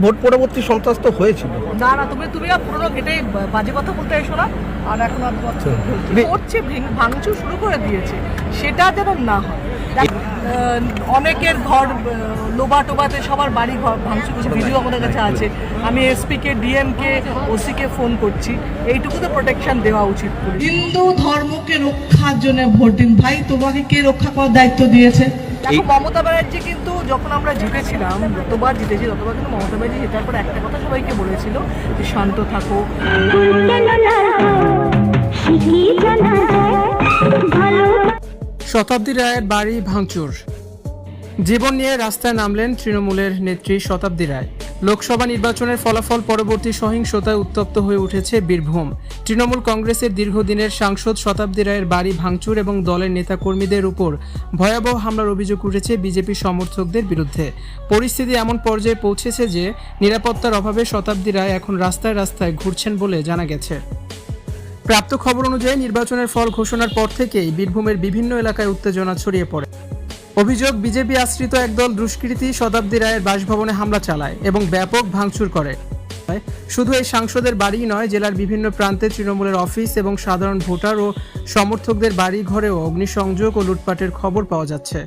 Vote পরবর্তী সন্ত্রাস তো হয়েছিল। না না, তুমি আর পুরোনো ঘেটে বাজে কথা বলতে এসো না। আর এখন আর করছে, ভাঙচুর শুরু করে দিয়েছে, সেটা যেন না হয়। অনেকের ঘর লোবা টোবাতে সবার বাড়ি ঘর ভাঙচুর করছে, ভিডিও আমাদের কাছে আছে। আমি এসপিকে, ডিএমকে, ওসিকে ফোন করছি, এইটুকু তো প্রোটেকশন দেওয়া উচিত। হিন্দু ধর্মকে রক্ষার জন্য ভোট দিন। ভাই, তোমাকে কে রক্ষা করার দায়িত্ব দিয়েছে? দেখো, মমতা ব্যানার্জি কিন্তু যখন আমরা জিতেছিলাম, যতবার জিতেছি ততবার কিন্তু মমতা ব্যানার্জি জেতার পর একটা কথা সবাইকে বলেছিল যে শান্ত থাকো। শতাব্দী রায়ের বাড়ি ভাঙচুর। জীবন নিয়ে রাস্তায় নামলেন তৃণমূলের নেত্রী শতাব্দী রায়। লোকসভা নির্বাচনের ফলাফল পরবর্তী সহিংসতায় উত্তপ্ত হয়ে উঠেছে বীরভূম। তৃণমূল কংগ্রেসের দীর্ঘদিনের সাংসদ শতাব্দী রায়ের বাড়ি ভাঙচুর এবং দলের নেতাকর্মীদের উপর ভয়াবহ হামলার অভিযোগ উঠেছে বিজেপি সমর্থকদের বিরুদ্ধে। পরিস্থিতি এমন পর্যায়ে পৌঁছেছে যে নিরাপত্তার অভাবে শতাব্দী রায় এখন রাস্তায় রাস্তায় ঘুরছেন বলে জানা গেছে। প্রাপ্ত খবর অনুযায়ী নির্বাচনের ফল ঘোষণার পর থেকেই বীরভূমের বিভিন্ন এলাকায় উত্তেজনা ছড়িয়ে পড়ে। অভিযোগ, বিজেপি আশ্রিত একদল দুষ্কৃতী শতাব্দী রায়ের বাসভবনে হামলা চালায় এবং ব্যাপক ভাঙচুর করে। শুধু এই সাংসদের বাড়িই নয়, জেলার বিভিন্ন প্রান্তে তৃণমূলের অফিস এবং সাধারণ ভোটার ও সমর্থকদের বাড়ি ঘরেও অগ্নিসংযোগ ও লুটপাটের খবর পাওয়া যাচ্ছে।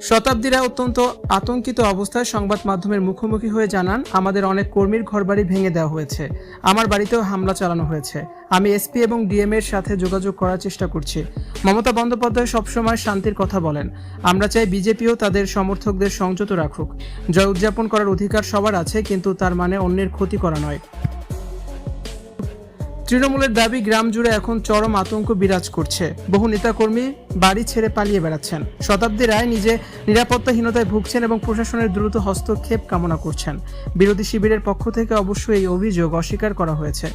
শতাব্দী রায় অত্যন্ত আতঙ্কিত অবস্থায় সংবাদ মাধ্যমের মুখোমুখি হয়ে জানান, আমাদের অনেক কর্মীর ঘরবাড়ি ভেঙে দেওয়া হয়েছে, আমার বাড়িতেও হামলা চালানো হয়েছে। আমি এসপি এবং ডিএম এর সাথে যোগাযোগ করার চেষ্টা করছি। মমতা বন্দ্যোপাধ্যায় সবসময় শান্তির কথা বলেন। আমরা চাই বিজেপিও তাদের সমর্থকদের সংযত রাখুক। জয় উদযাপন করার অধিকার সবার আছে, কিন্তু তার মানে অন্যের ক্ষতি করা নয়। তৃণমূলের দাবি, গ্রাম জুড়ে এখন চরম আতঙ্ক বিরাজ করছে। বহু নেতাকর্মী বাড়ি ছেড়ে পালিয়ে বেড়াচ্ছেন। শতাব্দী রায় নিজে নিরাপত্তাহীনতায় ভুগছেন এবং প্রশাসনের দ্রুত হস্তক্ষেপ কামনা করছেন। বিরোধী শিবিরের পক্ষ থেকে অবশ্য এই অভিযোগ অস্বীকার করা হয়েছে।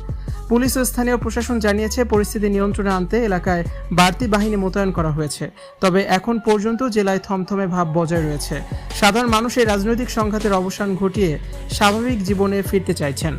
পুলিশ ও স্থানীয় প্রশাসন জানিয়েছে, পরিস্থিতি নিয়ন্ত্রণে আনতে এলাকায় বাড়তি বাহিনী মোতায়েন করা হয়েছে। তবে এখন পর্যন্ত জেলায় থমথমে ভাব বজায় রয়েছে। সাধারণ মানুষ এই রাজনৈতিক সংঘাতের অবসান ঘটিয়ে স্বাভাবিক জীবনে ফিরতে চাইছেন।